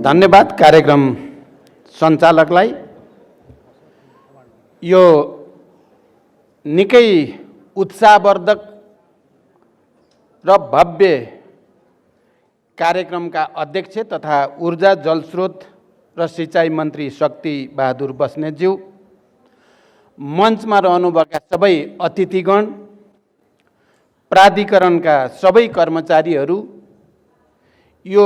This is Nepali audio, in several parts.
धन्यवाद कार्यक्रम सञ्चालकलाई। यो निकै उत्साहवर्धक र भव्य कार्यक्रमका अध्यक्ष तथा ऊर्जा जलस्रोत र सिँचाइ मन्त्री शक्ति बहादुर बस्नेतज्यू, मञ्चमा रहनुभएका सबै अतिथिगण, प्राधिकरणका सबै कर्मचारीहरू, यो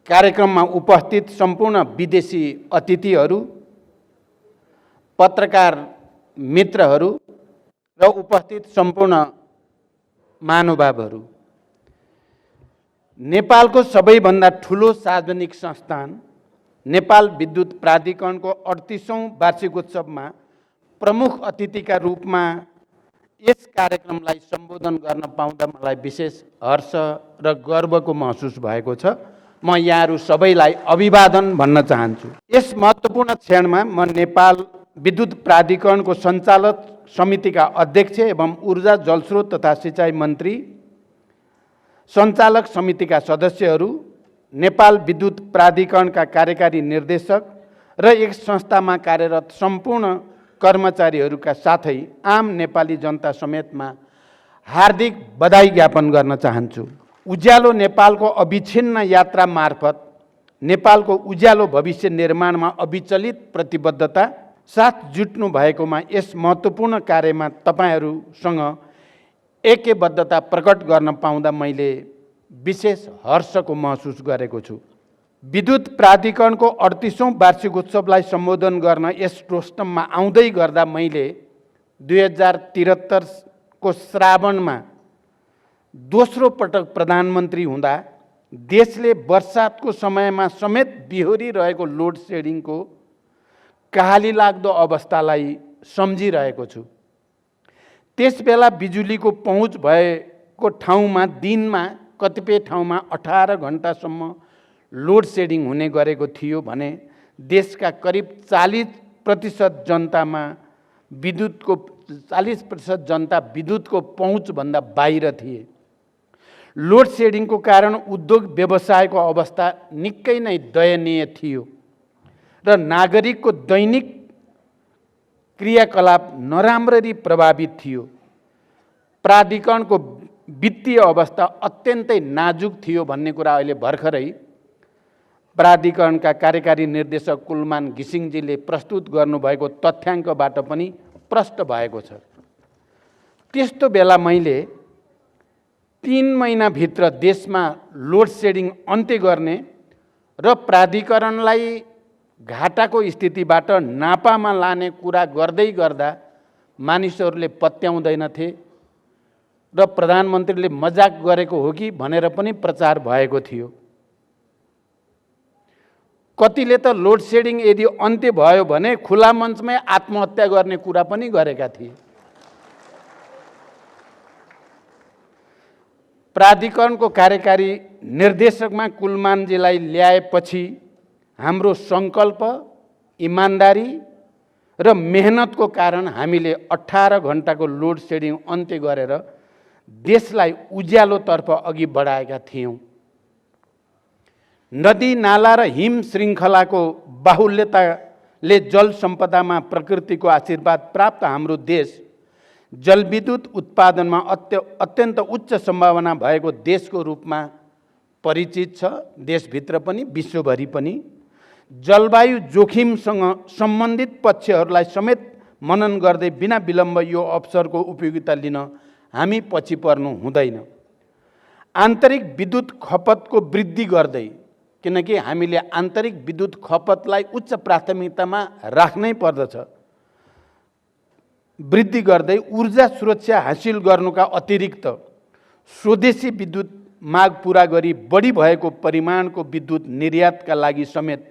कार्यक्रममा उपस्थित सम्पूर्ण विदेशी अतिथिहरू, पत्रकार मित्रहरू र उपस्थित सम्पूर्ण महानुभावहरू, नेपालको सबैभन्दा ठुलो सार्वजनिक संस्थान नेपाल विद्युत प्राधिकरणको 38औं वार्षिकोत्सवमा प्रमुख अतिथिका रूपमा यस कार्यक्रमलाई सम्बोधन गर्न पाउँदा मलाई विशेष हर्ष र गर्वको महसुस भएको छ। म यहाँहरू सबैलाई अभिवादन भन्न चाहन्छु। यस महत्त्वपूर्ण क्षणमा म नेपाल विद्युत प्राधिकरणको सञ्चालक समितिका अध्यक्ष एवं ऊर्जा जलस्रोत तथा सिँचाइ मन्त्री, सञ्चालक समितिका सदस्यहरू, नेपाल विद्युत प्राधिकरणका कार्यकारी निर्देशक र यस संस्थामा कार्यरत सम्पूर्ण कर्मचारीहरूका साथै आम नेपाली जनता समेतमा हार्दिक बधाई ज्ञापन गर्न चाहन्छु। उज्यालो नेपालको अविच्छिन्न यात्रा मार्फत नेपालको उज्यालो भविष्य निर्माणमा अविचलित प्रतिबद्धता साथ जुट्नु भएकोमा यस महत्त्वपूर्ण कार्यमा तपाईहरूसँग ऐक्यबद्धता प्रकट गर्न पाउँदा मैले विशेष हर्षको महसुस गरेको छु। विद्युत प्राधिकरणको 38औं वार्षिकोत्सवलाई सम्बोधन गर्न यस रोस्टममा आउँदै गर्दा मैले 2073 को श्रावणमा दोस्रो पटक प्रधानमन्त्री हुँदा देशले वर्षातको समयमा समेत बिहोरिरहेको लोड सेडिङको कहाली लाग्दो अवस्थालाई सम्झिरहेको छु। त्यसबेला बिजुलीको पहुँच भएको ठाउँमा दिनमा कतिपय ठाउँमा 18 घण्टासम्म लोड सेडिङ हुने गरेको थियो भने देशका करिब 40% जनतामा 40% जनता विद्युतको पहुँचभन्दा बाहिर थिए। लोड सेडिङको कारण उद्योग व्यवसायको अवस्था निकै नै दयनीय थियो र नागरिकको दैनिक क्रियाकलाप नराम्ररी प्रभावित थियो। प्राधिकरणको वित्तीय अवस्था अत्यन्तै नाजुक थियो भन्ने कुरा अहिले भर्खरै प्राधिकरणका कार्यकारी निर्देशक कुलमान घिसिङजीले प्रस्तुत गर्नुभएको तथ्याङ्कबाट पनि प्रष्ट भएको छ। त्यस्तो बेला मैले 3 महिनाभित्र देशमा लोड सेडिङ अन्त्य गर्ने र प्राधिकरणलाई घाटाको स्थितिबाट नापामा लाने कुरा गर्दै गर्दा मानिसहरूले पत्याउँदैनथे र प्रधानमन्त्रीले मजाक गरेको हो कि भनेर पनि प्रचार भएको थियो। कतिले त लोड सेडिङ यदि अन्त्य भयो भने खुला मञ्चमै आत्महत्या गर्ने कुरा पनि गरेका थिए। प्राधिकरणको कार्यकारी निर्देशकमा कुलमानजीलाई ल्याएपछि हाम्रो सङ्कल्प, इमान्दारी र मेहनतको कारण हामीले 18 घण्टाको लोड सेडिङ अन्त्य गरेर देशलाई उज्यालोतर्फ अघि बढाएका थियौँ। नदी नाला र हिम श्रृङ्खलाको बाहुल्यताले जल सम्पदामा प्रकृतिको आशीर्वाद प्राप्त हाम्रो देश जलविद्युत उत्पादनमा अत्यन्त उच्च सम्भावना भएको देशको रूपमा परिचित छ। देशभित्र पनि विश्वभरि पनि जलवायु जोखिमसँग सम्बन्धित पक्षहरूलाई समेत मनन गर्दै बिना विलम्ब यो अवसरको उपयोगिता लिन हामी पछि पर्नु हुँदैन। आन्तरिक विद्युत खपतको वृद्धि गर्दै, किनकि हामीले आन्तरिक विद्युत खपतलाई उच्च प्राथमिकतामा राख्नै पर्दछ, वृद्धि गर्दै ऊर्जा सुरक्षा हासिल गर्नुका अतिरिक्त स्वदेशी विद्युत माग पूरा गरी बढी भएको परिमाणको विद्युत निर्यातका लागि समेत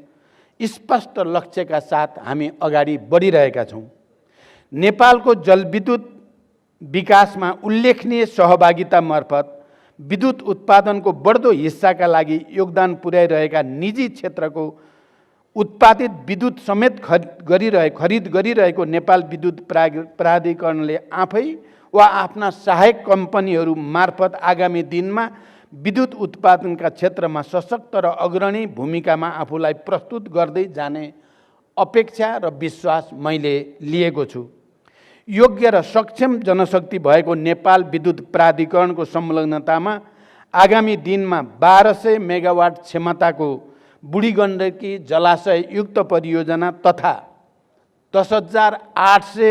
स्पष्ट लक्ष्यका साथ हामी अगाडि बढिरहेका छौँ। नेपालको जलविद्युत विकासमा उल्लेखनीय सहभागिता मार्फत विद्युत उत्पादनको बढ्दो हिस्साका लागि योगदान पुर्याइरहेका निजी क्षेत्रको उत्पादित विद्युत समेत खरिद गरिरहेको नेपाल विद्युत प्राधिकरणले आफै वा आफ्ना सहायक कम्पनीहरू मार्फत आगामी दिनमा विद्युत उत्पादनका क्षेत्रमा सशक्त र अग्रणी भूमिकामा आफूलाई प्रस्तुत गर्दै जाने अपेक्षा र विश्वास मैले लिएको छु। योग्य र सक्षम जनशक्ति भएको नेपाल विद्युत प्राधिकरणको संलग्नतामा आगामी दिनमा 1200 मेगावाट क्षमताको बुढीगण्डकी जलाशय युक्त परियोजना तथा 10,800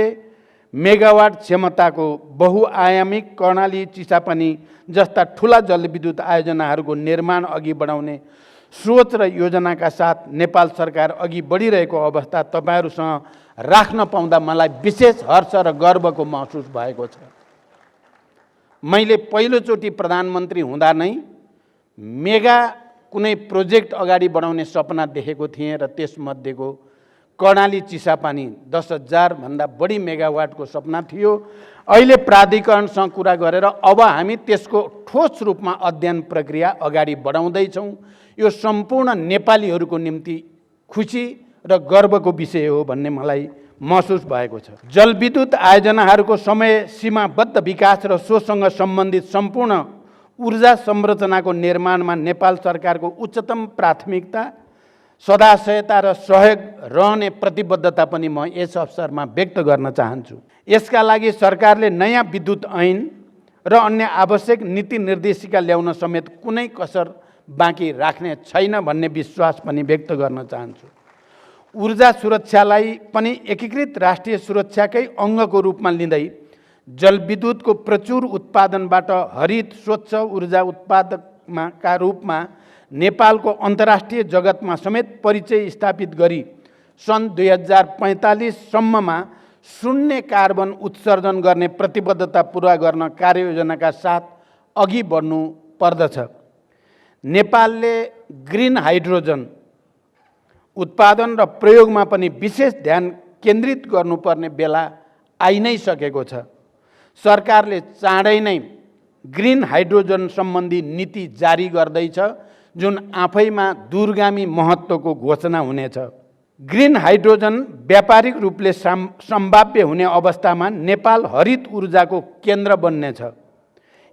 मेगावाट क्षमताको बहुआयामिक कर्णाली चिसापानी जस्ता ठुला जलविद्युत आयोजनाहरूको निर्माण अघि बढाउने सोच र योजनाका साथ नेपाल सरकार अघि बढिरहेको अवस्था तपाईहरूसँग राख्न पाउँदा मलाई विशेष हर्ष र गर्वको महसुस भएको छ। मैले पहिलोचोटि प्रधानमन्त्री हुँदा नै मेगा कुनै प्रोजेक्ट अगाडि बढाउने सपना देखेको थिएँ र त्यसमध्येको कर्णाली चिसापानी 10,000 भन्दा बढी मेगावाटको सपना थियो। अहिले प्राधिकरणसँग कुरा गरेर अब हामी त्यसको ठोस रूपमा अध्ययन प्रक्रिया अगाडि बढाउँदैछौँ। यो सम्पूर्ण नेपालीहरूको निम्ति खुसी र गर्वको विषय हो भन्ने मलाई महसुस भएको छ। जलविद्युत आयोजनाहरूको समय सीमाबद्ध विकास र सोसँग सम्बन्धित सम्पूर्ण ऊर्जा संरचनाको निर्माणमा नेपाल सरकारको उच्चतम प्राथमिकता, सदाशयता र सहयोग रहने प्रतिबद्धता पनि म यस अवसरमा व्यक्त गर्न चाहन्छु। यसका लागि सरकारले नयाँ विद्युत ऐन र अन्य आवश्यक नीति निर्देशिका ल्याउन समेत कुनै कसर बाँकी राख्ने छैन भन्ने विश्वास पनि व्यक्त गर्न चाहन्छु। ऊर्जा सुरक्षालाई पनि एकीकृत राष्ट्रिय सुरक्षाकै अङ्गको रूपमा लिँदै जलविद्युतको प्रचुर उत्पादनबाट हरित स्वच्छ ऊर्जा उत्पादकका रूपमा नेपालको अन्तर्राष्ट्रिय जगतमा समेत परिचय स्थापित गरी सन् 2045 सम्ममा शून्य कार्बन उत्सर्जन गर्ने प्रतिबद्धता पुरा गर्न कार्ययोजनाका साथ अघि बढ्नु पर्दछ। नेपालले ग्रिन हाइड्रोजन उत्पादन र प्रयोगमा पनि विशेष ध्यान केन्द्रित गर्नुपर्ने बेला आइ नै सकेको छ। सरकारले चाँडै नै ग्रिन हाइड्रोजन सम्बन्धी नीति जारी गर्दैछ, जुन आफैमा दूरगामी महत्त्वको घोषणा हुनेछ। ग्रिन हाइड्रोजन व्यापारिक रूपले सम्भाव्य हुने अवस्थामा नेपाल हरित ऊर्जाको केन्द्र बन्नेछ।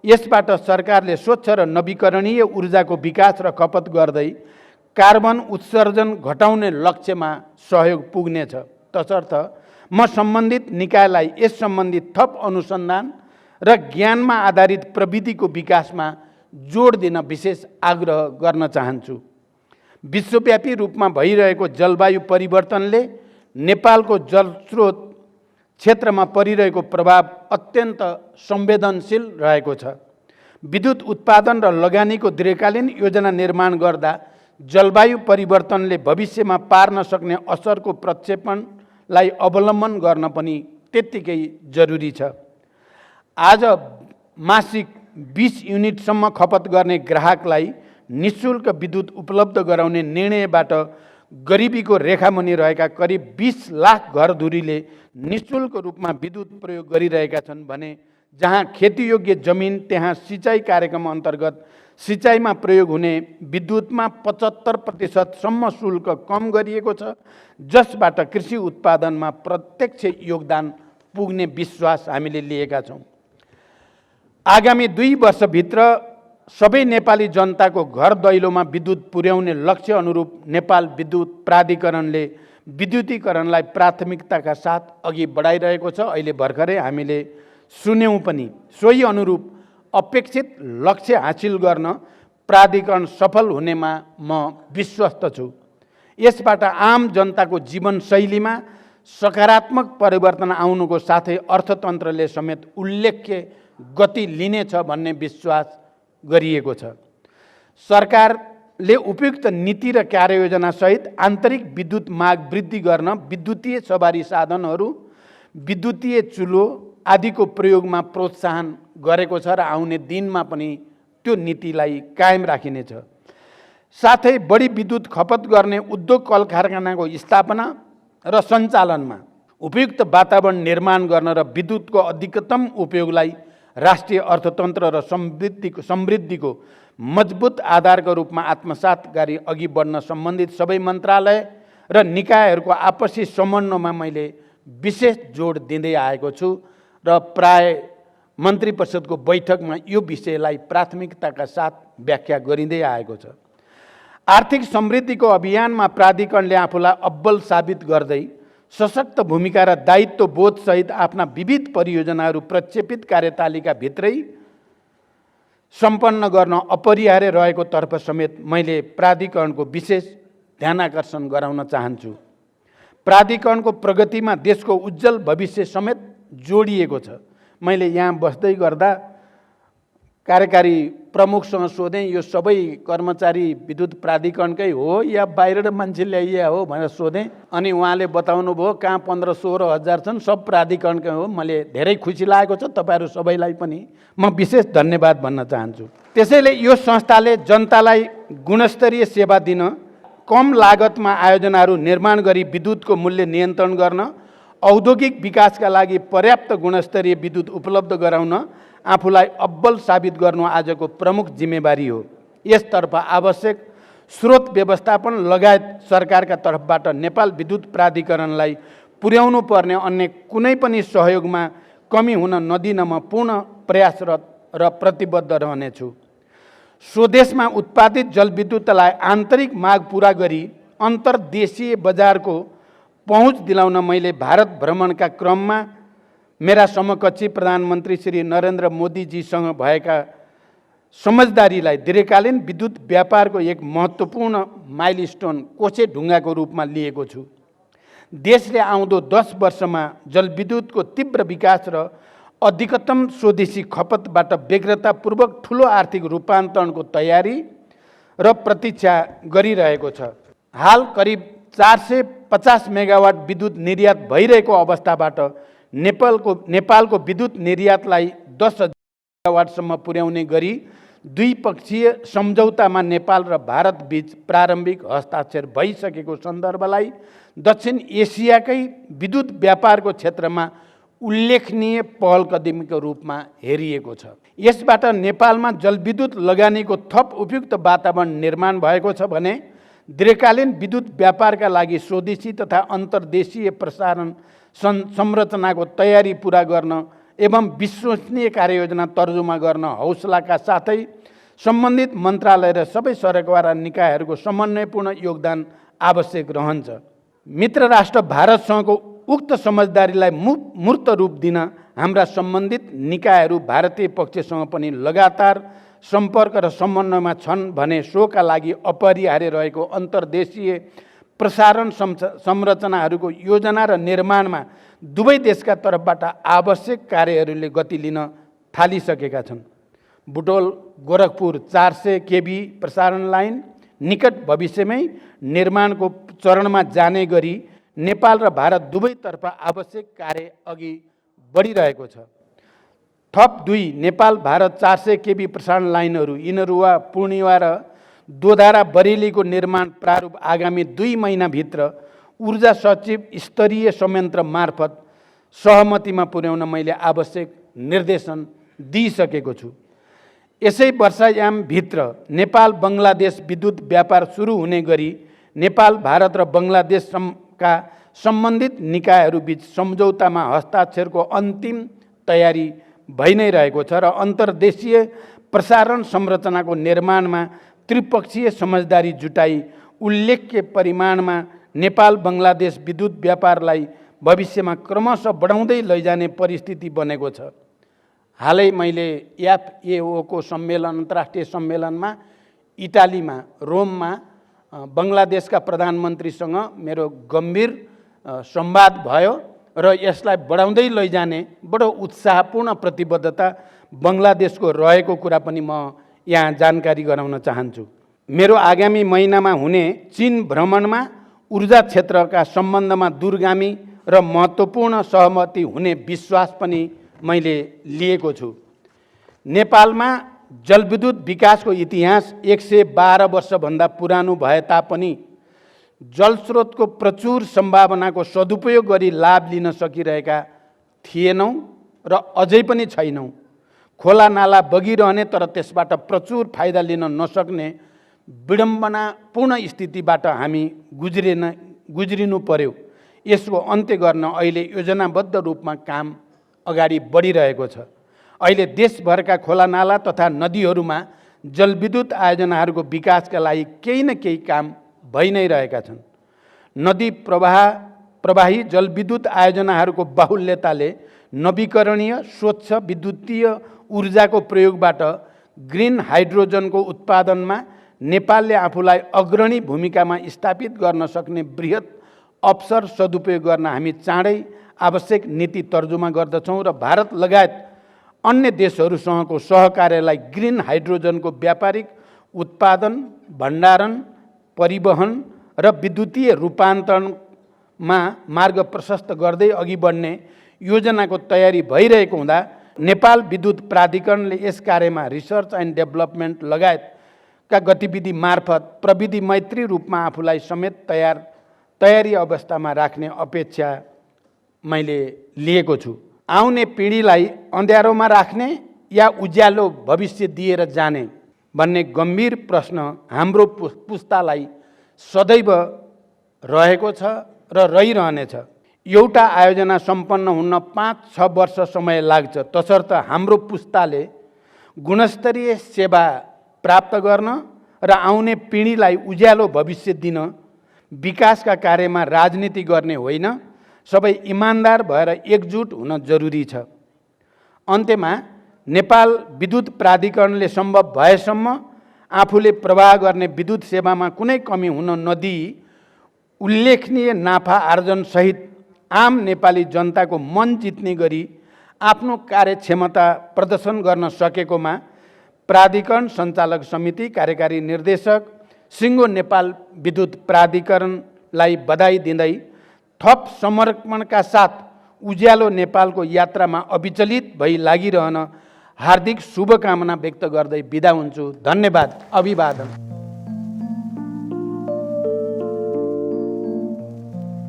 यसबाट सरकारले स्वच्छ र नवीकरणीय ऊर्जाको विकास र खपत गर्दै कार्बन उत्सर्जन घटाउने लक्ष्यमा सहयोग पुग्नेछ। तसर्थ म सम्बन्धित निकायलाई यस सम्बन्धी थप अनुसन्धान र ज्ञानमा आधारित प्रविधिको विकासमा जोड दिन विशेष आग्रह गर्न चाहन्छु। विश्वव्यापी रूपमा भइरहेको जलवायु परिवर्तनले नेपालको जलस्रोत क्षेत्रमा परिरहेको प्रभाव अत्यन्त संवेदनशील रहेको छ। विद्युत उत्पादन र लगानीको दीर्घकालीन योजना निर्माण गर्दा जलवायु परिवर्तनले भविष्यमा पार्न सक्ने असरको प्रक्षेपणलाई अवलम्बन गर्न पनि त्यत्तिकै जरुरी छ। आज मासिक 20 युनिटसम्म खपत गर्ने ग्राहकलाई निःशुल्क विद्युत उपलब्ध गराउने निर्णयबाट गरिबीको रेखामुनि रहेका करिब 20 लाख घरधुरीले निःशुल्क रूपमा विद्युत प्रयोग गरिरहेका छन् भने जहाँ खेतीयोग्य जमिन त्यहाँ सिँचाइ कार्यक्रम अन्तर्गत सिँचाइमा प्रयोग हुने विद्युतमा 75% सम्म शुल्क कम गरिएको छ, जसबाट कृषि उत्पादनमा प्रत्यक्ष योगदान पुग्ने विश्वास हामीले लिएका छौँ। आगामी 2 वर्षभित्र सबै नेपाली जनताको घर दैलोमा विद्युत पुर्याउने लक्ष्य अनुरूप नेपाल विद्युत प्राधिकरणले विद्युतीकरणलाई प्राथमिकताका साथ अघि बढाइरहेको छ। अहिले भर्खरै हामीले सुन्यौँ पनि। सोही अनुरूप अपेक्षित लक्ष्य हासिल गर्न प्राधिकरण सफल हुनेमा म विश्वस्त छु। यसबाट आम जनताको जीवनशैलीमा सकारात्मक परिवर्तन आउनुको साथै अर्थतन्त्रले समेत उल्लेख्य गति लिनेछ भन्ने विश्वास गरिएको छ। सरकारले उपयुक्त नीति र कार्ययोजना सहित आन्तरिक विद्युत माग वृद्धि गर्न विद्युतीय सवारी साधनहरू, विद्युतीय चुलो आदिको प्रयोगमा प्रोत्साहन गरेको छ र आउने दिनमा पनि त्यो नीतिलाई कायम राखिनेछ। साथै बढी विद्युत खपत गर्ने उद्योग कल कारखानाको स्थापना र सञ्चालनमा उपयुक्त वातावरण निर्माण गर्न र विद्युतको अधिकतम उपयोगलाई राष्ट्रिय अर्थतन्त्र र समृद्धिको मजबुत आधारको रूपमा आत्मसात गरी अघि बढ्न सम्बन्धित सबै मन्त्रालय र निकायहरूको आपसी समन्वयमा मैले विशेष जोड दिँदै आएको छु र प्राय मन्त्री परिषदको बैठकमा यो विषयलाई प्राथमिकताका साथ व्याख्या गरिँदै आएको छ। आर्थिक समृद्धिको अभियानमा प्राधिकरणले आफूलाई अब्बल साबित गर्दै सशक्त भूमिका र दायित्व बोधसहित आफ्ना विविध परियोजनाहरू प्रक्षेपित कार्यतालिकाभित्रै सम्पन्न गर्न अपरिहार्य रहेको तर्फ समेत मैले प्राधिकरणको विशेष ध्यानाकर्षण गराउन चाहन्छु। प्राधिकरणको प्रगतिमा देशको उज्जवल भविष्य समेत जोडिएको छ। मैले यहाँ बस्दै गर्दा कार्यकारी प्रमुखसँग सोधेँ, यो सबै कर्मचारी विद्युत प्राधिकरणकै हो या बाहिर मान्छे ल्याइया हो भनेर सोधेँ। अनि उहाँले बताउनु भयो कहाँ 15-16 हजार छन्, सब प्राधिकरणकै हो। मैले धेरै खुसी लागेको छ। तपाईँहरू सबैलाई पनि म विशेष धन्यवाद भन्न चाहन्छु। त्यसैले यो संस्थाले जनतालाई गुणस्तरीय सेवा दिन, कम लागतमा आयोजनाहरू निर्माण गरी विद्युतको मूल्य नियन्त्रण गर्न, औद्योगिक विकासका लागि पर्याप्त गुणस्तरीय विद्युत उपलब्ध गराउन आफूलाई अब्बल साबित गर्नु आजको प्रमुख जिम्मेवारी हो। यसतर्फ आवश्यक स्रोत व्यवस्थापन लगायत सरकारका तर्फबाट नेपाल विद्युत प्राधिकरणलाई पुर्याउनु पर्ने अन्य कुनै पनि सहयोगमा कमी हुन नदिन म पूर्ण प्रयासरत र प्रतिबद्ध रहनेछु। स्वदेशमा उत्पादित जलविद्युतलाई आन्तरिक माग पूरा गरी अन्तर्देशीय बजारको पहुँच दिलाउन मैले भारत भ्रमणका क्रममा मेरा समकक्षी प्रधानमन्त्री श्री नरेन्द्र मोदीजीसँग भएका समझदारीलाई दीर्घकालीन विद्युत व्यापारको एक महत्त्वपूर्ण माइलस्टोन कोसे ढुङ्गाको रूपमा लिएको छु। देशले आउँदो 10 वर्षमा जलविद्युतको तीव्र विकास र अधिकतम स्वदेशी खपतबाट व्यग्रतापूर्वक ठुलो आर्थिक रूपान्तरणको तयारी र प्रतीक्षा गरिरहेको छ। हाल करिब 450 मेगावाट विद्युत निर्यात भइरहेको अवस्थाबाट नेपालको विद्युत निर्यातलाई 10,000 मेगावाटसम्म पुर्याउने गरी द्विपक्षीय सम्झौतामा नेपाल र भारत बीच प्रारम्भिक हस्ताक्षर भइसकेको सन्दर्भलाई दक्षिण एसियाकै विद्युत व्यापारको क्षेत्रमा उल्लेखनीय पहलकदमीको रूपमा हेरिएको छ। यसबाट नेपालमा जलविद्युत लगानीको थप उपयुक्त वातावरण निर्माण भएको छ भने दीर्घकालीन विद्युत व्यापारका लागि स्वदेशी तथा अन्तर्देशीय प्रसारण संरचनाको तयारी पूरा गर्न एवं विश्वसनीय कार्ययोजना तर्जुमा गर्न हौसलाका साथै सम्बन्धित मन्त्रालय र सबै सरकार निकायहरूको समन्वयपूर्ण योगदान आवश्यक रहन्छ। मित्र राष्ट्र भारतसँगको उक्त समझदारीलाई मूर्त रूप दिन हाम्रा सम्बन्धित निकायहरू भारतीय पक्षसँग पनि लगातार सम्पर्क र समन्वयमा छन् भने सोका लागि अपरिहार्य रहेको अन्तर्देशीय प्रसारण संरचनाहरूको योजना र निर्माणमा दुवै देशका तर्फबाट आवश्यक कार्यहरूले गति लिन थालिसकेका छन्। बुटोल गोरखपुर 400 केबी प्रसारण लाइन निकट भविष्यमै निर्माणको चरणमा जाने गरी नेपाल र भारत दुवैतर्फ आवश्यक कार्य अघि बढिरहेको छ। थप 2 नेपाल भारत 400 केबी प्रसारण लाइनहरू इनरुवा पूर्णिया र दोधारा बरेलीको निर्माण प्रारूप आगामी 2 महिनाभित्र ऊर्जा सचिव स्तरीय संयन्त्र मार्फत सहमतिमा पुर्याउन मैले आवश्यक निर्देशन दिइसकेको छु। यसै वर्षायामभित्र नेपाल बङ्गलादेश विद्युत व्यापार सुरु हुने गरी नेपाल भारत र बङ्गलादेशका सम्बन्धित निकायहरूबीच सम्झौतामा हस्ताक्षरको अन्तिम तयारी भइ नै रहेको छ र अन्तर्देशीय प्रसारण संरचनाको निर्माणमा त्रिपक्षीय समझदारी जुटाई उल्लेख्य परिमाणमा नेपाल बङ्गलादेश विद्युत व्यापारलाई भविष्यमा क्रमशः बढाउँदै लैजाने परिस्थिति बनेको छ। हालै मैले एफएओको सम्मेलन अन्तर्राष्ट्रिय सम्मेलनमा इटालीमा रोममा बङ्गलादेशका प्रधानमन्त्रीसँग मेरो गम्भीर संवाद भयो र यसलाई बढाउँदै लैजाने बडो उत्साहपूर्ण प्रतिबद्धता बङ्गलादेशको रहेको कुरा पनि म यहाँ जानकारी गराउन चाहन्छु। मेरो आगामी महिनामा हुने चीन भ्रमणमा ऊर्जा क्षेत्रका सम्बन्धमा दूरगामी र महत्त्वपूर्ण सहमति हुने विश्वास पनि मैले लिएको छु। नेपालमा जलविद्युत विकासको इतिहास 112 वर्षभन्दा पुरानो भए तापनि जलस्रोतको प्रचुर सम्भावनाको सदुपयोग गरी लाभ लिन सकिरहेका थिएनौँ र अझै पनि छैनौँ। खोला नाला बगिरहने तर त्यसबाट प्रचुर फाइदा लिन नसक्ने विडम्बनापूर्ण स्थितिबाट हामी गुज्रिनु पर्यो। यसको अन्त्य गर्न अहिले योजनाबद्ध रूपमा काम अगाडि बढिरहेको छ। अहिले देशभरका खोलानाला तथा नदीहरूमा जलविद्युत आयोजनाहरूको विकासका लागि केही न केही काम भइ नै रहेका छन्। नदी प्रवाही जलविद्युत आयोजनाहरूको बाहुल्यताले नवीकरणीय स्वच्छ विद्युतीय ऊर्जाको प्रयोगबाट ग्रिन हाइड्रोजनको उत्पादनमा नेपालले आफूलाई अग्रणी भूमिकामा स्थापित गर्न सक्ने बृहत अवसर सदुपयोग गर्न हामी चाँडै आवश्यक नीति तर्जुमा गर्दछौँ र भारत लगायत अन्य देशहरूसँगको सहकार्यलाई ग्रिन हाइड्रोजनको व्यापारिक उत्पादन, भण्डारण, परिवहन र विद्युतीय रूपान्तरणमा मार्ग प्रशस्त गर्दै अघि बढ्ने योजनाको तयारी भइरहेको हुँदा नेपाल विद्युत प्राधिकरणले यस कार्यमा रिसर्च एन्ड डेभलपमेन्ट लगायतका गतिविधि मार्फत प्रविधि मैत्री रूपमा आफूलाई समेत तयारी अवस्थामा राख्ने अपेक्षा मैले लिएको छु। आउने पिँढीलाई अँध्यारोमा राख्ने या उज्यालो भविष्य दिएर जाने भन्ने गम्भीर प्रश्न हाम्रो पुस्तालाई सदैव रहेको छ र रहिरहनेछ। एउटा आयोजना सम्पन्न हुन 5-6 वर्ष समय लाग्छ, तसर्थ हाम्रो पुस्ताले गुणस्तरीय सेवा प्राप्त गर्न र आउने पिँढीलाई उज्यालो भविष्य दिन विकासका कार्यमा राजनीति गर्ने होइन, सबै इमान्दार भएर एकजुट हुन जरुरी छ। अन्त्यमा नेपाल विद्युत प्राधिकरणले सम्भव भएसम्म आफूले प्रवाह गर्ने विद्युत सेवामा कुनै कमी हुन नदिई उल्लेखनीय नाफा आर्जन सहित आम नेपाली जनताको मन जित्ने गरी आफ्नो कार्यक्षमता प्रदर्शन गर्न सकेकोमा प्राधिकरण सञ्चालक समिति, कार्यकारी निर्देशक, सिङ्गो नेपाल विद्युत प्राधिकरणलाई बधाई दिँदै थप समर्पणका साथ उज्यालो नेपालको यात्रामा अविचलित भई लागिरहन हार्दिक शुभकामना व्यक्त गर्दै बिदा हुन्छु। धन्यवाद। अभिवादन।